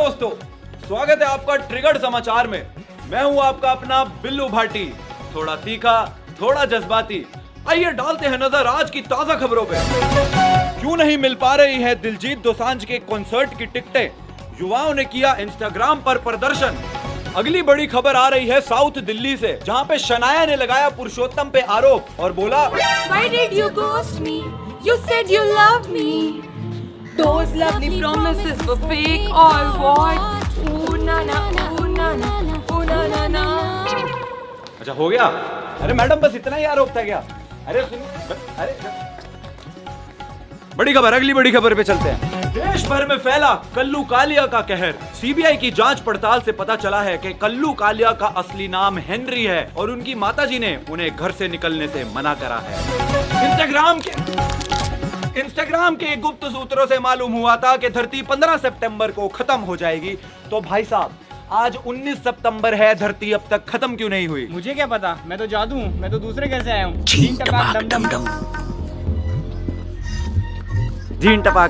दोस्तों, स्वागत है आपका ट्रिगर्ड समाचार में। मैं हूं आपका अपना बिल्लू भाटी, थोड़ा तीखा थोड़ा जज्बाती। आइए डालते हैं नजर आज की ताजा खबरों पे। क्यों नहीं मिल पा रही है दिलजीत दोसांझ के कॉन्सर्ट की टिकटें, युवाओं ने किया इंस्टाग्राम पर प्रदर्शन। अगली बड़ी खबर आ रही है साउथ दिल्ली से, जहां पे शनाया ने लगाया पुरुषोत्तम पे आरोप और बोला Why did you ghost me? You said you loved me. Those lovely promises were fake or what? Ooh na na, ooh na na, ooh na na na. अच्छा हो गया? अरे मैडम बस इतना ही आरोप था क्या? अरे बड़ी खबर, अगली बड़ी खबर पे चलते हैं। देश भर में फैला कल्लू कालिया का कहर। सीबीआई की जांच पड़ताल से पता चला है कि कल्लू कालिया का असली नाम हेनरी है और उनकी माताजी ने उन्हें घर से निकलने से मना करा है। इंस्टाग्राम के गुप्त सूत्रों से मालूम हुआ था कि धरती 15 सितंबर को खत्म हो जाएगी। तो भाई साहब, आज 19 सितंबर है, धरती अब तक खत्म क्यों नहीं हुई? मुझे क्या पता, मैं तो जादू हूँ, मैं तो दूसरे घर से आया हूँ। झीन टपाक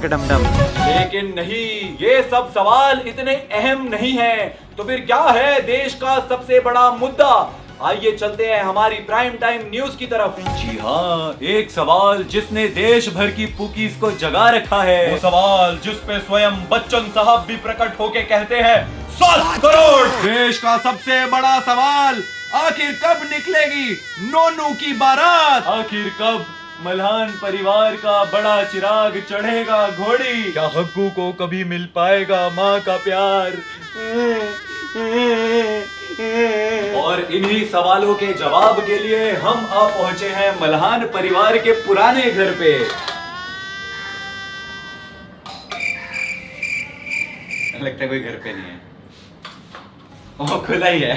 डमडम। लेकिन नहीं, ये सब सवाल इतने अहम नहीं है। तो फिर क्या है देश का सबसे बड़ा मुद्दा? आइए चलते हैं हमारी प्राइम टाइम न्यूज की तरफ। जी हाँ, एक सवाल जिसने देश भर की पुकीज को जगा रखा है, वो सवाल जिस पे स्वयं बच्चन साहब भी प्रकट होके कहते हैं 7 करोड़। देश का सबसे बड़ा सवाल, आखिर कब निकलेगी नोनू की बारात? आखिर कब मल्हान परिवार का बड़ा चिराग चढ़ेगा घोड़ी? क्या हग्गू को कभी मिल पाएगा माँ का प्यार? और इन्हीं सवालों के जवाब के लिए हम आ पहुंचे हैं मल्हान परिवार के पुराने घर पे। लगता है कोई घर पे नहीं है, वो खुला ही है।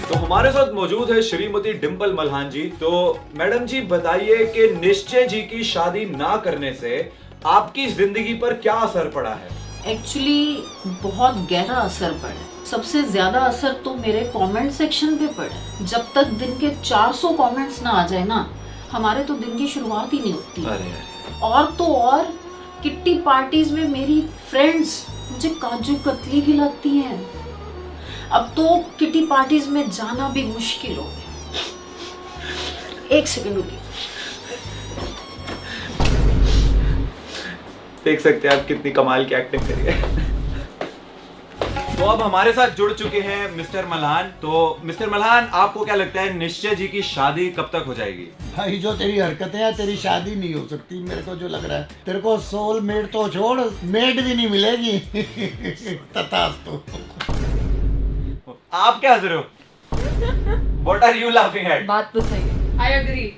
तो हमारे साथ मौजूद है श्रीमती डिंपल मल्हान जी। तो मैडम जी बताइए कि निश्चय जी की शादी ना करने से आपकी जिंदगी पर क्या असर पड़ा है? एक्चुअली बहुत गहरा असर पड़ा। सबसे ज्यादा असर तो मेरे कमेंट सेक्शन पे पड़ा। जब तक दिन के 400 कमेंट्स ना आ जाए ना, हमारे तो दिन की शुरुआत ही नहीं होती। अरे और तो और किट्टी पार्टीज में मेरी फ्रेंड्स मुझे काजू कतली खिलाती हैं। अब तो किटी पार्टीज में जाना भी मुश्किल हो गया। एक सेकंड रुकिए। देख सकते हैं आप कितनी कमाल की एक्टिंग करी है। तो अब हमारे साथ जुड़ चुके हैं मिस्टर मल्हान। तो मिस्टर मल्हान, आपको क्या लगता है निश्चय जी की शादी कब तक हो जाएगी? भाई जो तेरी हरकतें हैं, तेरी शादी नहीं हो सकती। मेरे को जो लग रहा है, तेरे को सोल मेट तो छोड़, मेट भी नहीं मिलेगी। तथास्तु। आप क्या हंस रहे हो? What are you laughing at? बात तो सही है। I agree.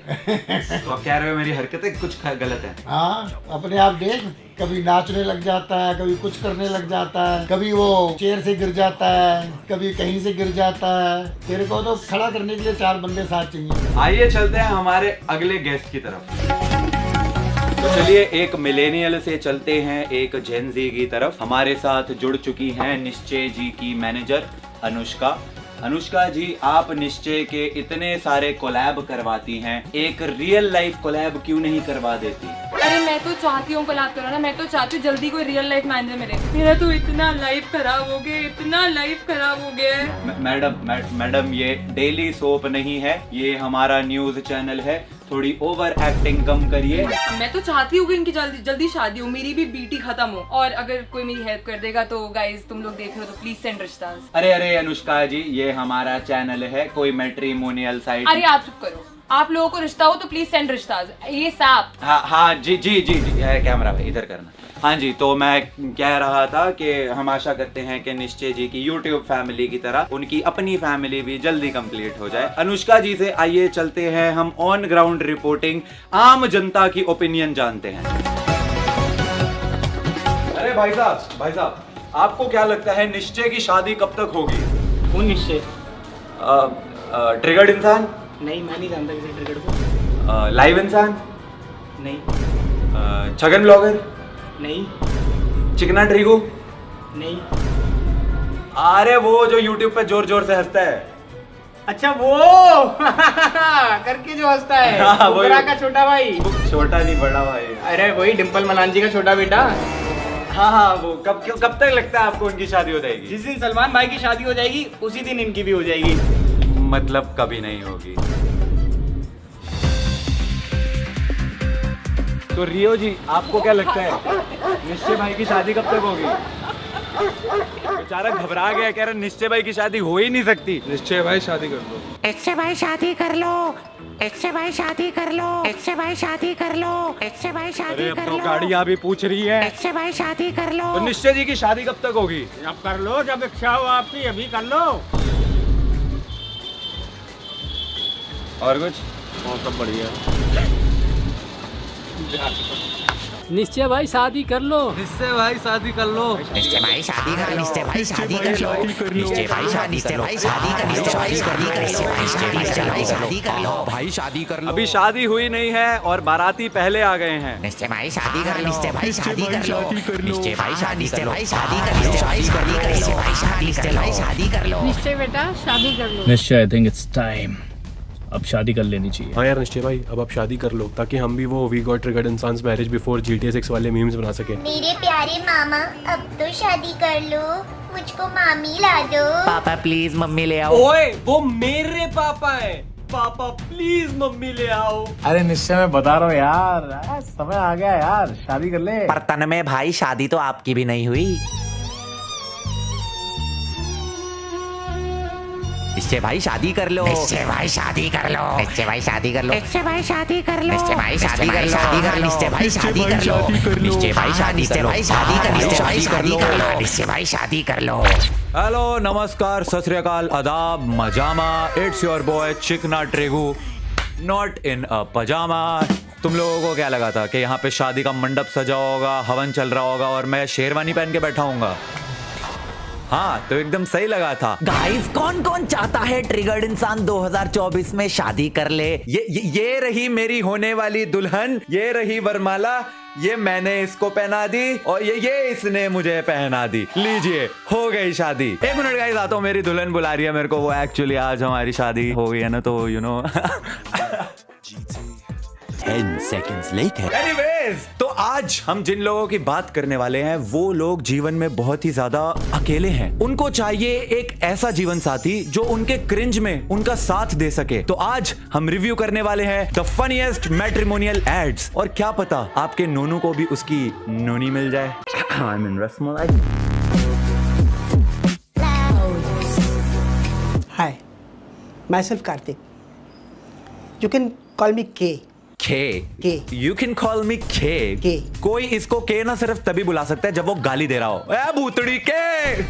तो आप कह रहे हो मेरी हरकतें कुछ गलत है? हाँ, अपने आप देख, कभी नाचने लग जाता है, कभी कुछ करने लग जाता है, कभी वो चेयर से गिर जाता है, कभी कहीं से गिर जाता है। तेरे को तो खड़ा करने के लिए 4 बंदे साथ चाहिए। आइए चलते हैं हमारे अगले गेस्ट की तरफ। तो चलिए एक मिलेनियल से चलते हैं एक जेन ज़ी की तरफ। हमारे साथ जुड़ चुकी हैं निश्चय जी की मैनेजर अनुष्का। अनुष्का जी, आप निश्चय के इतने सारे कोलैब करवाती हैं, एक रियल लाइफ कोलैब क्यों नहीं करवा देती? अरे मैं तो चाहती हूँ कोलैब करना, मैं तो चाहती हूँ जल्दी कोई रियल लाइफ मैनेजर मिले। मेरा तो इतना लाइफ खराब हो गया, इतना लाइफ खराब हो गया है। मैडम ये डेली सोप नहीं है, ये हमारा न्यूज चैनल है, थोड़ी ओवर एक्टिंग कम करिए। मैं तो चाहती हूँ कि इनकी जल्दी शादी हो, मेरी भी बीटी खत्म हो। और अगर कोई मेरी हेल्प कर देगा तो गाइज, तुम लोग देख रहे हो तो प्लीज सेंड रिश्ताज। अरे अनुष्का जी, ये हमारा चैनल है, कोई मैट्रिमोनियल साइट। अरे आप चुप करो। आप लोगों को रिश्ता हो तो प्लीज सेंड रिश्ताज। ये साफ। हाँ जी, कैमरा भाई इधर करना। हाँ जी, तो मैं कह रहा था कि हम आशा करते हैं कि निश्चय जी की YouTube फैमिली की तरह उनकी अपनी फैमिली भी जल्दी कंप्लीट हो जाए। अनुष्का जी से आइए चलते हैं हम ऑन ग्राउंड रिपोर्टिंग, आम जनता की ओपिनियन जानते हैं। अरे भाई साहब, आपको क्या लगता है निश्चय की शादी कब तक होगी? कौन निश्चय? ट्रिगर्ड इंसान? नहीं, मैं नहीं जानता किसी ट्रिगर को। लाइव इंसान? नहीं। छगन ब्लॉगर? नहीं। चिकना ट्रिगू? नहीं। अरे वो जो YouTube पे जोर जोर से हंसता है। अच्छा वो करके जो हंसता है, हाँ, बुकरा का छोटा भाई। छोटा नहीं, बड़ा भाई। अरे वही डिंपल मल्हान जी का छोटा बेटा। हाँ, वो कब तक लगता है आपको उनकी शादी हो जाएगी? जिस दिन सलमान भाई की शादी हो जाएगी उसी दिन इनकी भी हो जाएगी। मतलब कभी नहीं होगी। तो रियो जी, आपको क्या लगता है निश्चय भाई की शादी कब तक होगी? बेचारा घबरा गया, कह रहा निश्चय भाई की शादी हो ही नहीं सकती। निश्चय भाई शादी कर लो। इससे भाई शादी कर लो, इससे भाई शादी कर लो, इससे भाई शादी कर लो, इससे भाई शादी अरे अब कर तो लो, गाड़ियाँ भी पूछ रही है। इससे भाई शादी कर लो। तो निश्चय जी की शादी कब तक होगी? अब कर लो, जब इच्छा हो आपकी अभी कर लो। और कुछ? सब बढ़िया। निश्चय भाई शादी कर लो। निश्चय भाई शादी कर लो। निश्चय भाई शादी कर लो, निश्चय भाई शादी कर लो, निश्चय भाई शादी कर लो, निश्चय भाई शादी कर लो, निश्चय भाई शादी कर लो, निश्चय भाई शादी कर लो, भाई शादी कर लो। अभी शादी हुई नहीं है और बाराती पहले आ गए हैं। निश्चय भाई शादी कर लो, निश्चय भाई शादी कर लो, निश्चय भाई शादी कर लो, शादी कर लो, निश्चय भाई शादी कर लो, निश्चय भाई शादी कर लो। निश्चय बेटा शादी कर लो। निश्चय आई थिंक इट्स टाइम, अब शादी कर लेनी चाहिए। हाँ यार निश्चय भाई, अब आप शादी कर लो ताकि हम भी वो वी गॉट ट्रिगर्ड इंसान्स मैरिज बिफोर GTA 6 वाले मीम्स बना सके। मेरे प्यारे मामा, अब तो शादी कर लो, मुझको मामी ला दो। पापा प्लीज मम्मी ले आओ। ओए वो मेरे पापा है। पापा प्लीज मम्मी ले आओ। अरे निश्चय मैं बता रहा हूँ यार, समय आ गया यार, शादी कर ले। पर तन में भाई शादी तो आपकी भी नहीं हुई। निश्चय भाई शादी कर लो, निश्चय भाई शादी कर लो, निश्चय भाई शादी कर लो, निश्चय भाई शादी कर लो, निश्चय भाई शादी कर लो, निश्चय भाई शादी कर लो, निश्चय भाई शादी कर लो, शादी कर लो, निश्चय भाई शादी कर लो, निश्चय भाई शादी कर लो। हेलो, नमस्कार, सत श्री अकाल, आदाब, मजामा। इट्स योर बॉय चिकना ट्रेगू, नॉट इन अ पजामा। तुम लोगों को क्या लगा था कि यहाँ पे शादी का मंडप सजा होगा, हवन चल रहा होगा और मैं शेरवानी पहन के बैठा हूँगा? हाँ, तो एकदम सही लगा था। गाइस, कौन कौन चाहता है ट्रिगर्ड इंसान 2024 में शादी कर ले? ये रही मेरी होने वाली दुल्हन, ये रही वरमाला, ये मैंने इसको पहना दी और ये इसने मुझे पहना दी। लीजिए, हो गई शादी। एक मिनट गाइस, आता हूँ, मेरी दुल्हन बुला रही है मेरे को। वो एक्चुअली आज हमारी शादी हो गई है ना, तो you know 10 seconds later. Anyways, तो आज हम जिन लोगों की बात करने वाले हैं वो लोग जीवन में बहुत ही ज्यादा अकेले हैं। उनको चाहिए एक ऐसा जीवन साथी जो उनके क्रिंज में उनका साथ दे सके। तो आज हम रिव्यू करने वाले हैं द फनीएस्ट मैट्रिमोनियल एड्स। और क्या पता आपके नोनू को भी उसकी नोनी मिल जाए। I mean rasmalai. Hi, myself Karthik. You can call me K. K. You can call me K. K. कोई इसको K ना सिर्फ तभी बुला सकता है जब वो गाली दे रहा हो। ए भूतड़ी के।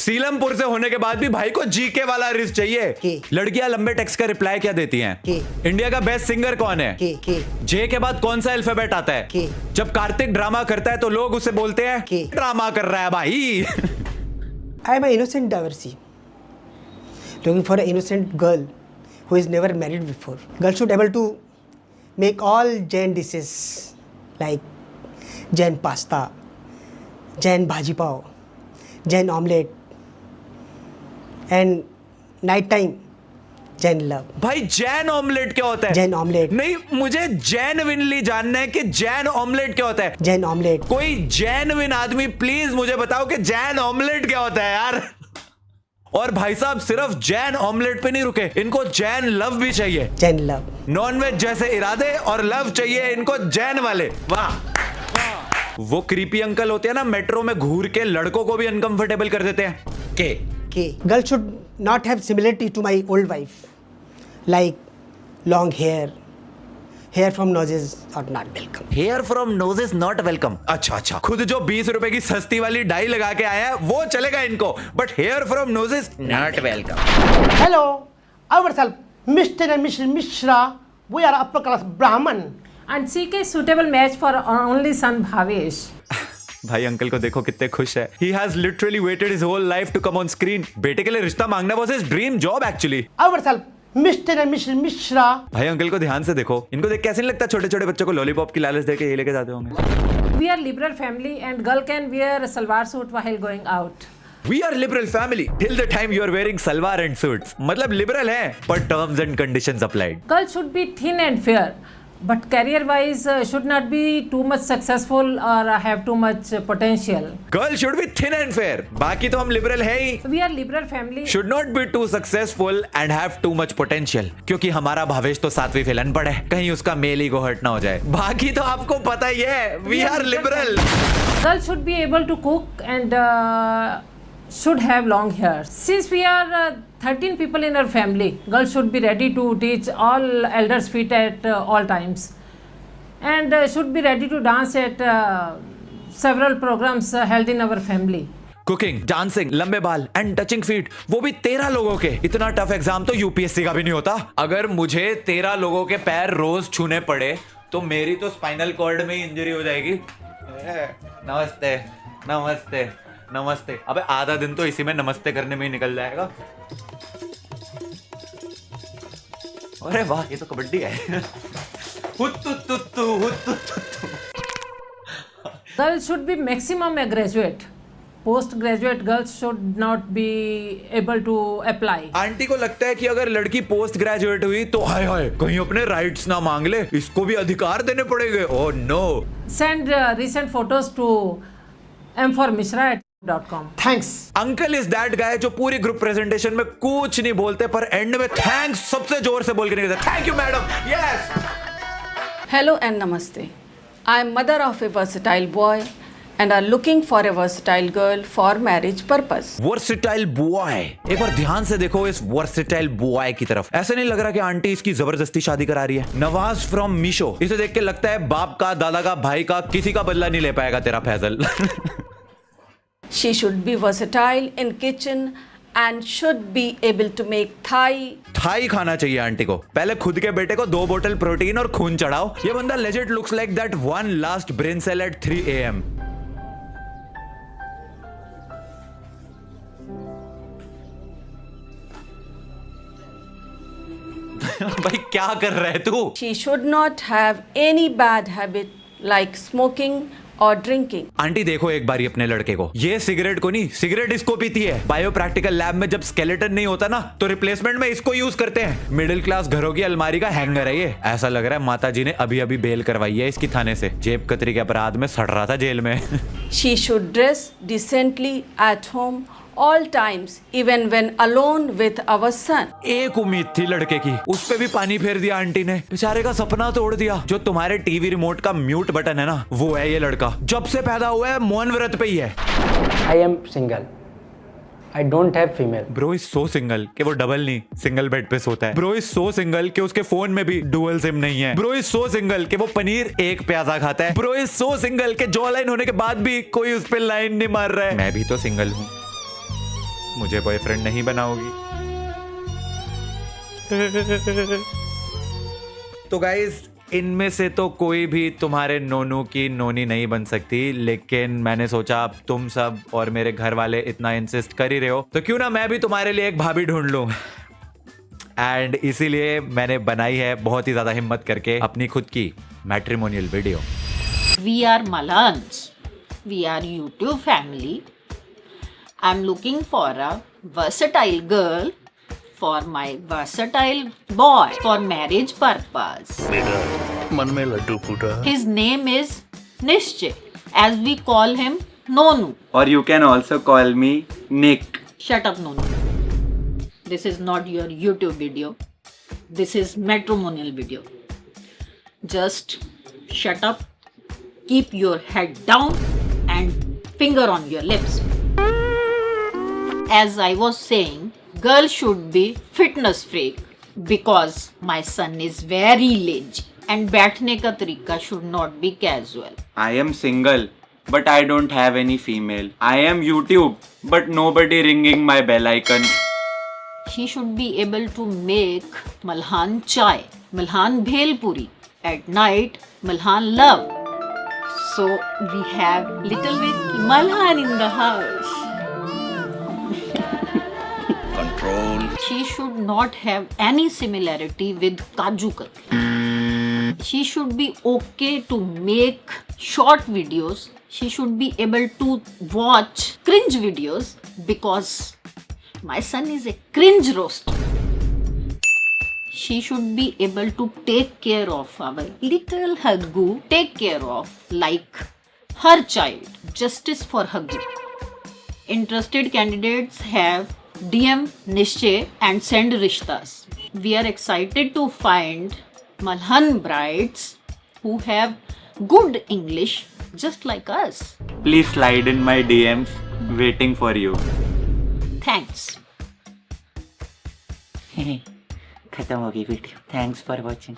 सीलमपुर से होने के बाद भी भाई को GK वाला रिस्ट चाहिए। K. लड़कियां लंबे टेक्स्ट का रिप्लाई क्या देती हैं? K. इंडिया का बेस्ट सिंगर कौन है? K. J के बाद कौन सा अल्फाबेट आता है? K. जब कार्तिक ड्रामा करता है तो लोग उसे बोलते हैं K. ड्रामा कर रहा है भाई। I am an innocent divorcee. Looking for an innocent girl who is never married before. Girl should able to make all Jain dishes like Jain pasta, Jain bhaji pav, Jain omelette, and night time Jain love. भाई Jain omelette क्या होता है? Jain omelette. नहीं, मुझे genuinely जानना है कि Jain omelette क्या होता है। Jain omelette. कोई जेन्युइन आदमी प्लीज मुझे बताओ कि जैन ऑमलेट क्या होता है यार। और भाई साहब सिर्फ जैन ऑमलेट पे नहीं रुके, इनको जैन लव भी चाहिए। Jain love. नॉनवेज जैसे इरादे और लव चाहिए इनको जैन वाले। वाह। वो क्रीपी अंकल होते हैं ना, मेट्रो में घूर के लड़कों को भी अनकंफर्टेबल कर देते हैं। के K. Girl should not have similarity to my old wife, like long hair. Hair from noses are not welcome. Hair from nose is not welcome. अच्छा, खुद जो 20 रुपए की सस्ती वाली डाई लगा के आया है वो चलेगा इनको, but here from nose is not welcome. Hello, ourselves, Mr. and Mrs. Mishra. We are upper class Brahman. And seek a suitable match for only son Bhavesh. भाई अंकल को देखो कितने खुश है। He has literally waited his whole life to come on screen. बेटे के लिए रिश्ता मांगना was his dream job actually. Ourselves, Mr. and Mrs. Mishra. भाई अंकल को ध्यान से देखो, इनको देख कैसे नहीं लगता छोटे छोटे बच्चों को लॉलीपॉप की लालच देके ये लेके जाते होंगे। We are liberal family and girl can wear a salwar suit while going out. We are liberal family till the time you are wearing salwar and suits. मतलब liberal है पर terms and conditions applied. Girl should be thin and fair. but career-wise should not be too much successful or have too much potential. Girl should be thin and fair. बाकी तो हम liberal है ही. We are liberal family. Should not be too successful and have too much potential. क्योंकि हमारा भावेश तो 7वीं fail अनपढ़ है. कहीं उसका मेल ईगो हर्ट ना हो जाए. बाकी तो आपको पता ही है. We are liberal. Girl should be able to cook and should have long hair. Since we are 13 people in our family, girls should be ready to teach all elders feet at all times, and should be ready to dance at several programs held in our family. Cooking, dancing, लंबे बाल and touching feet, वो भी 13 लोगों के. इतना tough exam तो UPSC का भी नहीं होता. अगर मुझे 13 लोगों के पैर रोज छूने पड़े तो मेरी तो स्पाइनल कॉर्ड में इंजरी हो जाएगी. नमस्ते नमस्ते नमस्ते. अबे आधा दिन तो इसी में नमस्ते करने में ही निकल जाएगा. अरे वाह, ये तो कबड्डी है. Girls should be maximum a graduate. Post-graduate girls should not be able to apply. Aunty को लगता है कि अगर लड़की पोस्ट ग्रेजुएट हुई तो हाय हाय कहीं अपने राइट्स ना मांग ले, इसको भी अधिकार देने पड़ेंगे. Oh no. Send recent photos to m4mishra@com. Thanks. Uncle is that guy जो पूरी ग्रुप प्रेजेंटेशन में कुछ नहीं बोलते पर एंड में थैंक्स सबसे जोर से बोल के निकलते. Thank you madam. Yes. Hello and namaste. I am mother of a versatile boy and are looking for a versatile girl for marriage purpose. Versatile boy. एक बार ध्यान से देखो इस वर्सेटाइल बॉय की तरफ. ऐसे नहीं लग रहा कि आंटी इसकी जबरदस्ती शादी करा रही है. नवाज फ्रॉम मीशो. इसे देख के लगता है बाप का, दादा का, भाई का किसी का बदला नहीं ले पाएगा तेरा Faizal. She should be versatile in kitchen and should be able to make Thai. Thai खाना चाहिए आंटी को. पहले खुद के बेटे को 2 बोतल प्रोटीन और खून चढ़ाओ. ये बंदा legend looks like that one last brain cell at 3 AM. भाई क्या कर रहा है तू? She should not have any bad habit like smoking or drinking. Aunty देखो एक बारी अपने लड़के को. ये सिगरेट को नहीं, सिगरेट इसको पीती है. बायो प्रैक्टिकल लैब में जब स्केलेटन नहीं होता ना तो रिप्लेसमेंट में इसको यूज करते हैं. मिडिल क्लास घरों की अलमारी का हैंगर है ये. ऐसा लग रहा है माता जी ने अभी अभी बेल करवाई है इसकी थाने से. जेब कतरी के अपराध में सड़ रहा था जेल में. She should dress decently at home all times, even when alone with our son. एक उम्मीद थी लड़के की, उस पे भी पानी फेर दिया आंटी ने. बेचारे का सपना तोड़ दिया. जो तुम्हारे टीवी रिमोट का म्यूट बटन है ना, वो है ये लड़का. जब से पैदा हुआ है मौन व्रत पे ही है. I am single. I don't have female. Bro is so single कि वो डबल नहीं सिंगल बेड पे सोता है. ब्रो इज सो सिंगल कि उसके फोन में भी डुअल सिम नहीं है. ब्रो इज सो सिंगल कि वो पनीर एक प्याजा खाता है. ब्रो इज सो सिंगल कि जॉ लाइन होने के बाद भी कोई उस पे लाइन नहीं मार रहा है. मैं भी तो सिंगल हूँ. मुझे बॉयफ्रेंड नहीं बनाओगी? तो गाइस इनमें से तो कोई भी तुम्हारे नोनू की नोनी नहीं बन सकती, लेकिन मैंने सोचा अब तुम सब और मेरे घर वाले इतना इंसिस्ट कर ही रहे हो तो क्यों ना मैं भी तुम्हारे लिए एक भाभी ढूंढ लूं. एंड इसीलिए मैंने बनाई है बहुत ही ज्यादा हिम्मत करके अपनी खुद की matrimonial video. We are Malans. We are YouTube family. I'm looking for a versatile girl for my versatile boy for marriage purpose. मन में लड्डू फूटा. His name is Nishchay, as we call him Nonu. Or you can also call me Nick. Shut up, Nonu. This is not your YouTube video. This is matrimonial video. Just shut up, keep your head down and finger on your lips. As I was saying, girl should be fitness freak because my son is very lazy and बैठने का तरीका should not be casual. I am single, but I don't have any female. I am YouTube, but nobody ringing my bell icon. She should be able to make Malhan chai, Malhan bhel puri. At night, Malhan love. So we have little bit Malhan in the house. Control. She should not have any similarity with Kaju Katli. She should be okay to make short videos. She should be able to watch cringe videos because my son is a cringe roaster. she should be able to take care of our little Haggu, take care of like her child. Justice for Haggu. Interested candidates have DM Nishchay and send rishtas. We are excited to find Malhan brides who have good English just like us. Please slide in my DMs. Waiting for you. Thanks. खत्म हो गई video. Thanks for watching.